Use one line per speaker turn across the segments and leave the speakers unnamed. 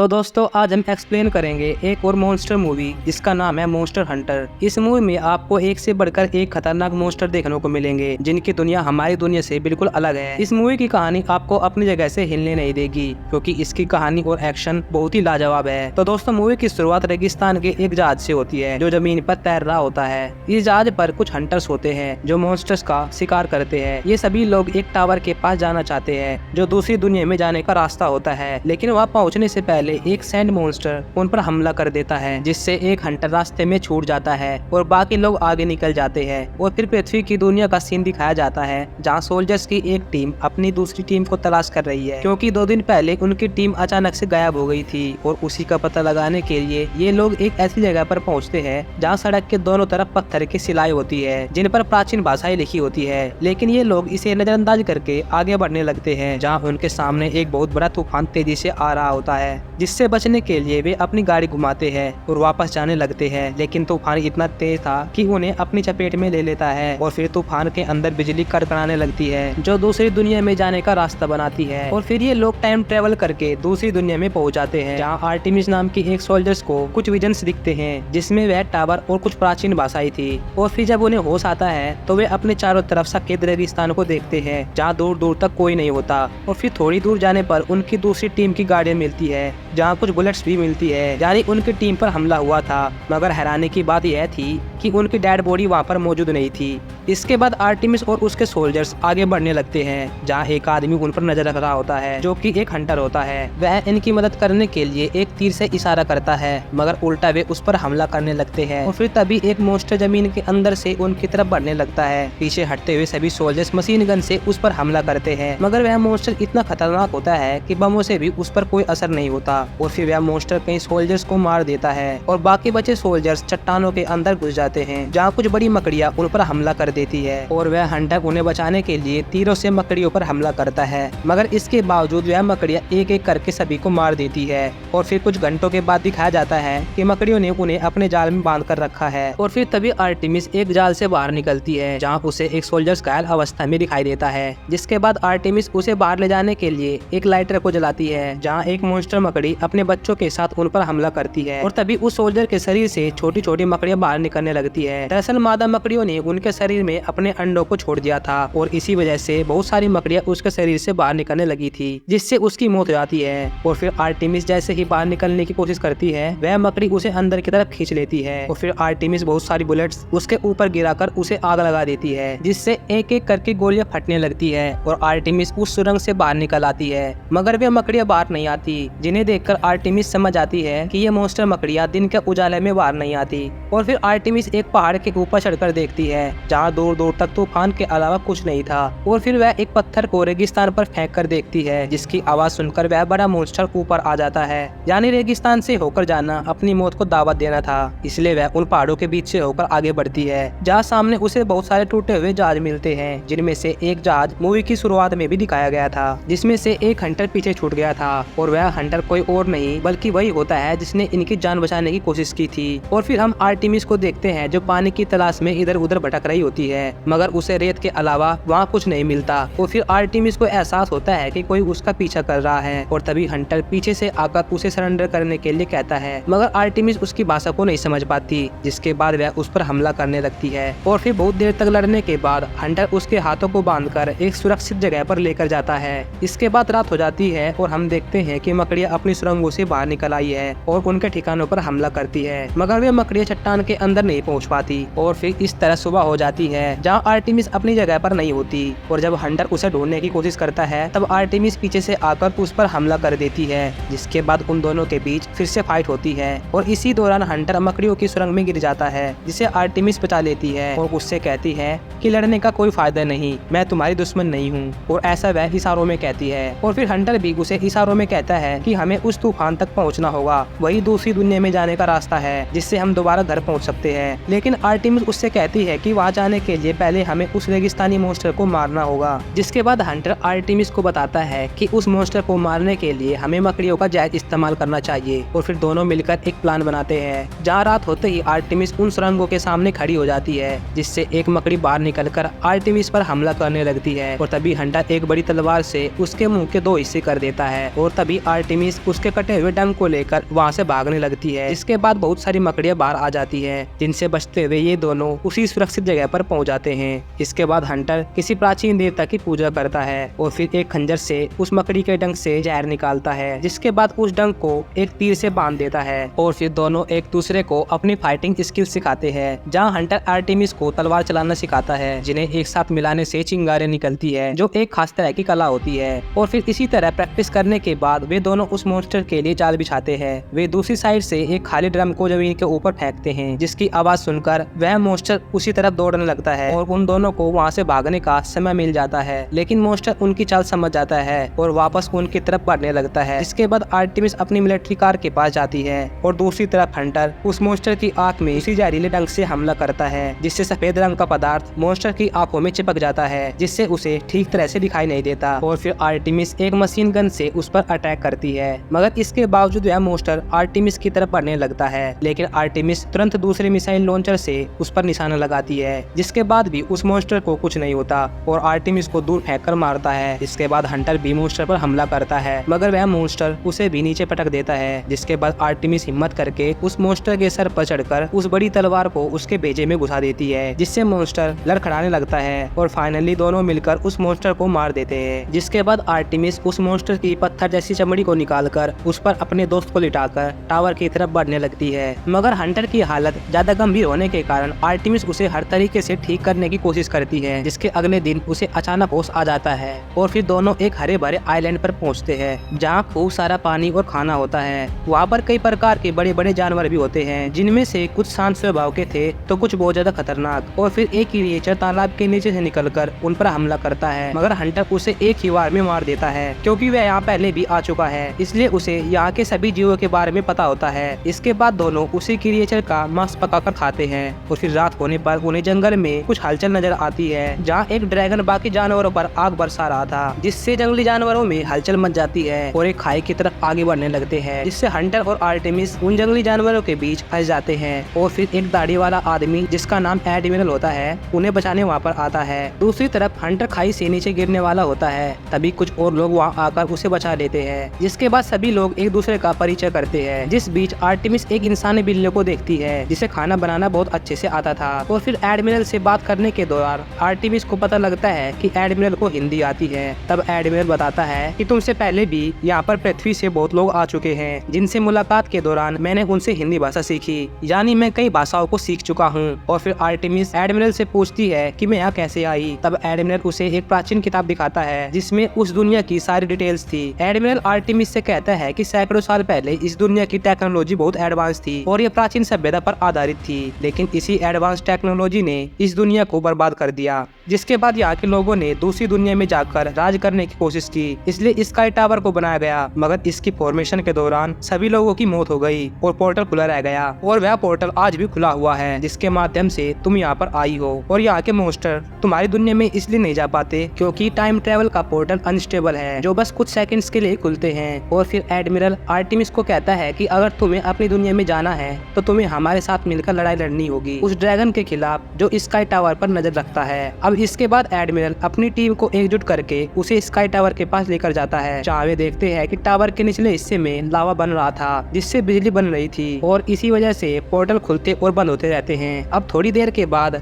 तो दोस्तों आज हम एक्सप्लेन करेंगे एक और मॉन्स्टर मूवी जिसका नाम है मॉन्स्टर हंटर। इस मूवी में आपको एक से बढ़कर एक खतरनाक मॉन्स्टर देखने को मिलेंगे जिनकी दुनिया हमारी दुनिया से बिल्कुल अलग है। इस मूवी की कहानी आपको अपनी जगह से हिलने नहीं देगी क्योंकि इसकी कहानी और एक्शन बहुत ही लाजवाब है। तो दोस्तों मूवी की शुरुआत रेगिस्तान के एक जहाज से होती है जो जमीन पर तैर रहा होता है। इस जहाज पर कुछ हंटर्स होते हैं जो मॉन्स्टर्स का शिकार करते हैं। ये सभी लोग एक टावर के पास जाना चाहते हैं जो दूसरी दुनिया में जाने का रास्ता होता है, लेकिन वहाँ पहुँचने से पहले एक सैंड मॉन्स्टर उन पर हमला कर देता है जिससे एक हंटर रास्ते में छूट जाता है और बाकी लोग आगे निकल जाते हैं। और फिर पृथ्वी की दुनिया का सीन दिखाया जाता है जहाँ सोल्जर्स की एक टीम अपनी दूसरी टीम को तलाश कर रही है क्योंकि 2 दिन पहले उनकी टीम अचानक से गायब हो गई थी। और उसी का पता लगाने के लिए ये लोग एक ऐसी जगह पर पहुँचते हैं जहाँ सड़क के दोनों तरफ पत्थर की सिलाई होती है जिन पर प्राचीन भाषाएं लिखी होती है, लेकिन ये लोग इसे नजरअंदाज करके आगे बढ़ने लगते हैं जहाँ उनके सामने एक बहुत बड़ा तूफान तेजी से आ रहा होता है जिससे बचने के लिए वे अपनी गाड़ी घुमाते हैं और वापस जाने लगते हैं। लेकिन तूफान इतना तेज था कि उन्हें अपनी चपेट में ले लेता है और फिर तूफान के अंदर बिजली कड़कड़ाने लगती है जो दूसरी दुनिया में जाने का रास्ता बनाती है। और फिर ये लोग टाइम ट्रेवल करके दूसरी दुनिया में पहुंच जाते हैं जहाँ आर्टेमिस नाम की एक सोल्जर्स को कुछ विजन्स दिखते हैं जिसमें वह टावर और कुछ प्राचीन भाषाएं थी। और फिर जब उन्हें होश आता है तो वे अपने चारों तरफ सफेद रेगिस्तान को देखते हैं जहाँ दूर दूर तक कोई नहीं होता। और फिर थोड़ी दूर जाने पर उनकी दूसरी टीम की गाड़ियां मिलती है जहाँ कुछ बुलेट्स भी मिलती है, यानी उनकी टीम पर हमला हुआ था। मगर हैरानी की बात यह थी कि उनकी डेड बॉडी वहाँ पर मौजूद नहीं थी। इसके बाद आर्टेमिस और उसके सोल्जर्स आगे बढ़ने लगते हैं जहाँ एक आदमी उन पर नजर रख रहा होता है जो कि एक हंटर होता है। वह इनकी मदद करने के लिए एक तीर से इशारा करता है मगर उल्टा वे उस पर हमला करने लगते हैं। और फिर तभी एक मॉन्स्टर जमीन के अंदर से उनकी तरफ बढ़ने लगता है। पीछे हटते हुए सभी सोल्जर्स मशीन गन से उस पर हमला करते हैं मगर वह मॉन्स्टर इतना खतरनाक होता है कि बमों से भी उस पर कोई असर नहीं होता। और फिर वह मॉन्स्टर कई सोल्जर्स को मार देता है और बाकी बचे सोल्जर्स चट्टानों के अंदर घुस जाते हैं जहाँ कुछ बड़ी मकड़ियाँ उन पर हमला कर देती है। और वह हंटर उन्हें बचाने के लिए तीरों से मकड़ियों पर हमला करता है मगर इसके बावजूद वह मकड़ियाँ एक एक करके सभी को मार देती है। और फिर कुछ घंटों के बाद दिखाया जाता है कि मकड़ियों ने उन्हें अपने जाल में बांध कर रखा है। और फिर तभी आर्टेमिस एक जाल से बाहर निकलती है जहाँ उसे एक सोल्जर्स घायल अवस्था में दिखाई देता है। जिसके बाद आर्टेमिस उसे बाहर ले जाने के लिए एक लाइटर को जलाती है जहाँ एक मॉन्स्टर मकड़ी अपने बच्चों के साथ उन पर हमला करती है। और तभी उस सोल्जर के शरीर से छोटी छोटी मकड़ियाँ बाहर निकलने लगती है। दरअसल मादा मकड़ियों ने उनके शरीर में अपने अंडों को छोड़ दिया था और इसी वजह से बहुत सारी मकड़ियाँ उसके शरीर से बाहर निकलने लगी थी जिससे उसकी मौत हो जाती है। और फिर आर्टेमिस जैसे ही बाहर निकलने की कोशिश करती है वह मकड़ी उसे अंदर की तरफ खींच लेती है। और फिर आर्टेमिस बहुत सारी बुलेट्स उसके ऊपर गिराकर उसे आग लगा देती है जिससे एक एक करके गोलियां फटने लगती है और आर्टेमिस उस सुरंग से बाहर निकल आती है मगर वे मकड़ियाँ बाहर नहीं आती जिन्हें देखकर आर्टेमिस समझ आती है कि ये मॉन्स्टर मकड़ियाँ दिन के उजाले में बाहर नहीं आती। और फिर आर्टेमिस एक पहाड़ के ऊपर चढ़कर देखती है जहाँ दूर दूर तक तूफान के अलावा कुछ नहीं था। और फिर वह एक पत्थर को रेगिस्तान पर फेंक कर देखती है जिसकी आवाज सुनकर वह बड़ा मॉन्स्टर ऊपर आ जाता है, यानी रेगिस्तान से होकर जाना अपनी मौत को दावत देना था। इसलिए वह उन पहाड़ों के बीच से होकर आगे बढ़ती है जहाँ सामने उसे बहुत सारे टूटे हुए जहाज मिलते हैं जिनमें से एक जहाज मूवी की शुरुआत में भी दिखाया गया था जिसमें से एक हंटर पीछे छूट गया था। और वह हंटर कोई और नहीं बल्कि वही होता है जिसने इनकी जान बचाने की कोशिश की थी। और फिर हम आर्टेमिस को देखते हैं जो पानी की तलाश में इधर उधर भटक रही होती है मगर उसे रेत के अलावा वहाँ कुछ नहीं मिलता। और फिर आर्टेमिस को एहसास होता है कि कोई उसका पीछा कर रहा है और तभी हंटर पीछे से आकर उसे सरेंडर करने के लिए कहता है मगर आर्टेमिस उसकी भाषा को नहीं समझ पाती जिसके बाद वह उस पर हमला करने लगती है। और फिर बहुत देर तक लड़ने के बाद हंटर उसके हाथों को बांधकर एक सुरक्षित जगह पर लेकर जाता है। इसके बाद रात हो जाती है और हम देखते हैं कि मकड़ियाँ अपनी सुरंगों से बाहर निकल आई है और उनके ठिकानों पर हमला करती है मगर वे मकड़ियाँ चट्टान के अंदर नहीं पहुँच पाती। और फिर इस तरह सुबह हो जाती है जहाँ आर्टेमिस अपनी जगह पर नहीं होती। और जब हंटर उसे ढूंढने की कोशिश करता है तब आर्टेमिस पीछे से आकर उस पर हमला कर देती है जिसके बाद उन दोनों के बीच फिर से फाइट होती है। और इसी दौरान हंटर मकड़ियों की सुरंग में गिर जाता है जिसे आर्टेमिस बचा लेती है और उससे कहती है कि लड़ने का कोई फायदा नहीं, मैं तुम्हारी दुश्मन नहीं हूँ। और ऐसा वह इशारों में कहती है। और फिर हंटर भी उसे इशारों में कहता है कि हमें उस तूफान तक पहुँचना होगा, वही दूसरी दुनिया में जाने का रास्ता है जिससे हम दोबारा घर पहुँच सकते हैं। लेकिन आर्टेमिस उससे कहती है कि वहाँ जाने के लिए पहले हमें उस रेगिस्तानी मॉन्स्टर को मारना होगा। जिसके बाद हंटर आर्टेमिस को बताता है कि उस मॉन्स्टर को मारने के लिए हमें मकड़ियों का जायज इस्तेमाल करना चाहिए। और फिर दोनों मिलकर एक प्लान बनाते हैं जहाँ रात होते ही आर्टेमिस उन सुरंगों के सामने खड़ी हो जाती है जिससे एक मकड़ी बाहर निकलकर आर्टेमिस पर हमला करने लगती है। और तभी हंटर एक बड़ी तलवार से उसके मुंह के 2 हिस्से कर देता है और तभी आर्टेमिस उसके कटे हुए डंक को लेकर वहाँ से भागने लगती है। इसके बाद बहुत सारी मकड़ियाँ बाहर आ जाती है, जिनसे बचते हुए ये दोनों उसी सुरक्षित जगह पर पहुँच जाते हैं। इसके बाद हंटर किसी प्राचीन देवता की पूजा करता है और फिर एक खंजर से उस मकड़ी के डंक से जहर निकालता है, जिसके बाद उस डंक को एक तीर से बांध देता है और फिर दोनों एक दूसरे को अपनी फाइटिंग स्किल सिखाते हैं। जहाँ हंटर आर्टेमिस को तलवार चलाना सिखाता है, जिन्हें एक साथ मिलाने से चिंगारियां निकलती है, जो एक खास तरह की कला होती है। और फिर इसी तरह प्रैक्टिस करने के बाद वे दोनों उस मॉन्स्टर के लिए जाल बिछाते हैं। वे दूसरी साइड से एक खाली ड्रम को जमीन के ऊपर फेंकते हैं, जिसकी आवाज सुनकर वह मॉन्स्टर उसी तरफ दौड़ने लगता है और उन दोनों को वहाँ से भागने का समय मिल जाता है। लेकिन मॉन्स्टर उनकी चाल समझ जाता है और वापस उनकी तरफ बढ़ने लगता है। इसके बाद आर्टेमिस अपनी मिलिट्री कार के पास जाती है और दूसरी तरफ हंटर उस मॉन्स्टर की आंख में उसी जहरीले डंक से हमला करता है, जिससे सफेद रंग का पदार्थ मॉन्स्टर की आंखों में चिपक जाता है, जिससे उसे ठीक तरह से दिखाई नहीं देता। और फिर आर्टेमिस एक मशीन गन से उस पर अटैक करती है, मगर इसके बावजूद वह मॉन्स्टर आर्टेमिस की तरफ बढ़ने लगता है। लेकिन आर्टेमिस तुरंत दूसरे मिसाइल लॉन्चर से उस पर निशाना लगाती है, जिसके बाद भी उस मॉन्स्टर को कुछ नहीं होता और आर्टेमिस को दूर फेंक कर मारता है। इसके बाद हंटर भी मॉन्स्टर पर हमला करता है, मगर वह मॉन्स्टर उसे भी नीचे पटक देता है, जिसके बाद आर्टेमिस हिम्मत करके उस मॉन्स्टर के सर पर चढ़कर उस बड़ी तलवार को उसके बेजे में घुसा देती है, जिससे मॉन्स्टर लड़खड़ाने लगता है और फाइनली दोनों मिलकर उस मॉन्स्टर को मार देते हैं। जिसके बाद आर्टेमिस उस मॉन्स्टर की पत्थर जैसी चमड़ी को निकालकर उस पर अपने दोस्त को लिटाकर टावर की तरफ बढ़ने लगती है, मगर हंटर की हालत ज्यादा गंभीर होने के कारण आर्टेमिस उसे हर तरीके से ठीक करने की कोशिश करती है। जिसके अगले दिन उसे अचानक होश आ जाता है और फिर दोनों एक हरे भरे आइलैंड पर पहुंचते हैं, जहां खूब सारा पानी और खाना होता है। वहां पर कई प्रकार के बड़े बड़े जानवर भी होते हैं, जिनमें से कुछ शांत स्वभाव के थे तो कुछ बहुत ज्यादा खतरनाक। और फिर एक क्रिएचर तालाब के नीचे से निकलकर उन पर हमला करता है, मगर हंटर उसे एक ही बार में मार देता है, क्योंकि वह यहाँ पहले भी आ चुका है, इसलिए उसे यहाँ के सभी जीवों के बारे में पता होता है। इसके बाद दोनों उसी क्रिएचर का मांस पकाकर खाते हैं और फिर रात होने पर उन्हें जंगल में कुछ हलचल नजर आती है, जहाँ एक ड्रैगन बाकी जानवरों पर आग बरसा रहा था, जिससे जंगली जानवरों में हलचल मच जाती है और एक खाई की तरफ आगे बढ़ने लगते हैं, जिससे हंटर और आर्टेमिस उन जंगली जानवरों के बीच फंस जाते हैं। और फिर एक दाढ़ी वाला आदमी जिसका नाम एडमिरल होता है उन्हें बचाने वहाँ पर आता है। दूसरी तरफ हंटर खाई से नीचे गिरने वाला होता है, तभी कुछ और लोग वहाँ आकर उसे बचा लेते हैं, जिसके बाद सभी लोग एक दूसरे का परिचय करते हैं। जिस बीच आर्टेमिस एक इंसानी बिल्ली को देखती है, जिसे खाना बनाना बहुत अच्छे से आता था। और फिर एडमिरल से बात करने के दौरान आर्टेमिस को पता लगता है कि एडमिरल को हिंदी आती है। तब एडमिरल बताता है कि तुमसे पहले भी यहाँ पर पृथ्वी से बहुत लोग आ चुके हैं, जिनसे मुलाकात के दौरान मैंने उनसे हिंदी भाषा सीखी, यानी मैं कई भाषाओं को सीख चुका हूँ। और फिर आर्टेमिस एडमिरल से पूछती है कि मैं यहाँ कैसे आई। तब एडमिरल उसे एक प्राचीन किताब दिखाता है, जिसमें उस दुनिया की सारी डिटेल्स थी। एडमिरल आर्टेमिस से कहता है कि सैकड़ों साल पहले इस दुनिया की टेक्नोलॉजी बहुत एडवांस थी और ये प्राचीन सभ्यता पर आधारित थी, लेकिन इसी एडवांस टेक्नोलॉजी ने इस दुनिया को बर्बाद कर दिया। जिसके बाद यहाँ के लोगों ने दूसरी दुनिया में जाकर राज करने की कोशिश की, इसलिए स्काई टावर को बनाया गया, मगर इसकी फॉर्मेशन के दौरान सभी लोगों की मौत हो गई और पोर्टल खुला रह गया। और वह पोर्टल आज भी खुला हुआ है, जिसके माध्यम से तुम यहाँ पर आई हो। और यहाँ के मॉन्स्टर तुम्हारी दुनिया में इसलिए नहीं जा पाते क्योंकि टाइम ट्रेवल का पोर्टल अनस्टेबल है, जो बस कुछ सेकंड्स के लिए खुलते हैं। और फिर एडमिरल आर्टेमिस को कहता है कि अगर तुम्हें अपनी दुनिया में जाना है तो तुम्हें हमारे साथ मिलकर लड़ाई लड़नी होगी उस ड्रैगन के खिलाफ जो स्काई टावर पर नजर रखता है। अब इसके बाद एडमिरल अपनी टीम को एकजुट करके उसे स्काई टावर के पास लेकर जाता है, जहाँ वे देखते हैं कि टावर के निचले हिस्से में लावा बन रहा था, जिससे बिजली बन रही थी और इसी वजह से पोर्टल खुलते और बंद होते रहते हैं। अब थोड़ी देर के बाद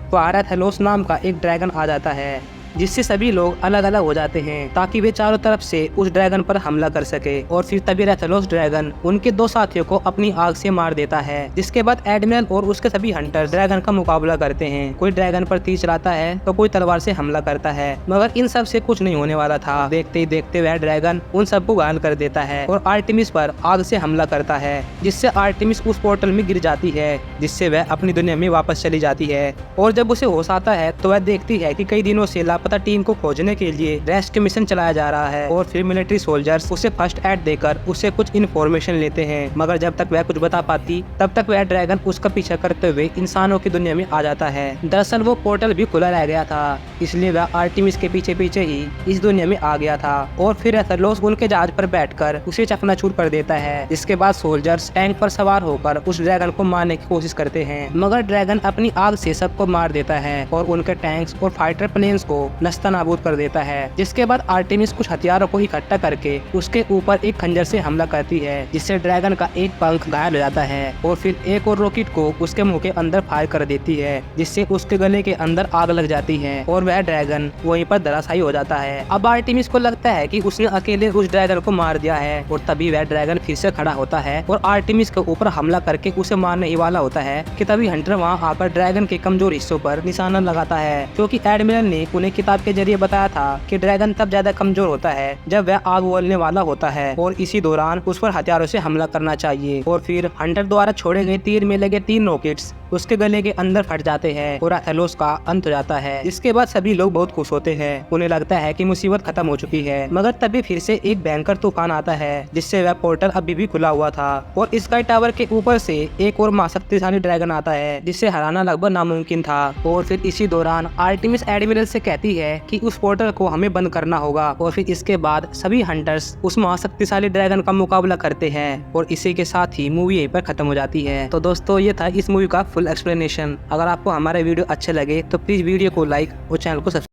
थेलोस नाम का एक ड्रैगन आ जाता है, जिससे सभी लोग अलग अलग हो जाते हैं ताकि वे चारों तरफ से उस ड्रैगन पर हमला कर सके। और फिर तभी रेथेलोस ड्रैगन उनके दो साथियों को अपनी आग से मार देता है, जिसके बाद एडमिरल और उसके सभी हंटर ड्रैगन का मुकाबला करते हैं। कोई ड्रैगन पर तीर चलाता है तो कोई तलवार से हमला करता है, मगर इन सब से कुछ नहीं होने वाला था। देखते ही देखते वह ड्रैगन उन सबको घायल कर देता है और आर्टेमिस पर आग से हमला करता है, जिससे आर्टेमिस उस पोर्टल में गिर जाती है, जिससे वह अपनी दुनिया में वापस चली जाती है। और जब उसे होश आता है तो वह देखती है कि कई दिनों से लापता टीम को खोजने के लिए रेस्क्यू मिशन चलाया जा रहा है। और फिर मिलिट्री सोल्जर्स उसे फर्स्ट एड देकर उससे कुछ इन्फॉर्मेशन लेते हैं, मगर जब तक वह कुछ बता पाती तब तक वह ड्रैगन उसका पीछा करते हुए इंसानों की दुनिया में आ जाता है। दरअसल वो पोर्टल भी खुला रह गया था, इसलिए वह आर्टेमिस के पीछे पीछे ही इस दुनिया में आ गया था। और फिर रेथेलोस उनके जहाज पर बैठकर उसे चकनाचूर कर देता है। इसके बाद सोल्जर्स टैंक पर सवार होकर उस ड्रैगन को मारने की कोशिश करते हैं, मगर ड्रैगन अपनी आग से सबको मार देता है और उनके टैंक्स और फाइटर प्लेन्स को नस्ता नाबूद कर देता है। जिसके बाद आर्टेमिस कुछ हथियारों को इकट्ठा करके उसके ऊपर एक खंजर से हमला करती है, जिससे ड्रैगन का एक पंख घायल हो जाता है और फिर एक और रॉकेट को उसके मुंह के अंदर फायर कर देती है, जिससे उसके गले के अंदर आग लग जाती है और वह ड्रैगन वहीं पर धराशायी हो जाता है। अब आर्टेमिस को लगता है कि उसने अकेले उस ड्रैगन को मार दिया है और तभी वह ड्रैगन फिर से खड़ा होता है और आर्टेमिस के ऊपर हमला करके उसे मारने ही वाला होता है कि तभी हंटर वहां आकर ड्रैगन के कमजोर हिस्सों पर निशाना लगाता है, क्योंकि एडमिरल ने उन्हें किताब के जरिए बताया था कि ड्रैगन तब ज्यादा कमजोर होता है जब वह आग उगलने वाला होता है और इसी दौरान उस पर हथियारों से हमला करना चाहिए। और फिर हंटर द्वारा छोड़े गए तीर में लगे 3 रॉकेट्स उसके गले के अंदर फट जाते हैं और एथेलोस का अंत हो जाता है। इसके बाद सभी लोग बहुत खुश होते हैं, उन्हें लगता है कि मुसीबत खत्म हो चुकी है। मगर तभी फिर से एक भयंकर तूफान आता है, जिससे वह पोर्टल अभी भी खुला हुआ था और स्काई टावर के ऊपर से एक और महाशक्तिशाली ड्रैगन आता है, जिसे हराना लगभग नामुमकिन था। और फिर इसी दौरान आर्टेमिस एडमिरल से कहती है कि उस पोर्टल को हमें बंद करना होगा और फिर इसके बाद सभी हंटर्स उस महाशक्तिशाली ड्रैगन का मुकाबला करते हैं और इसी के साथ ही मूवी यहीं पर खत्म हो जाती है। तो दोस्तों ये था इस मूवी का फुल एक्सप्लेनेशन। अगर आपको हमारे वीडियो अच्छे लगे तो प्लीज वीडियो को लाइक और चैनल को सब्सक्राइब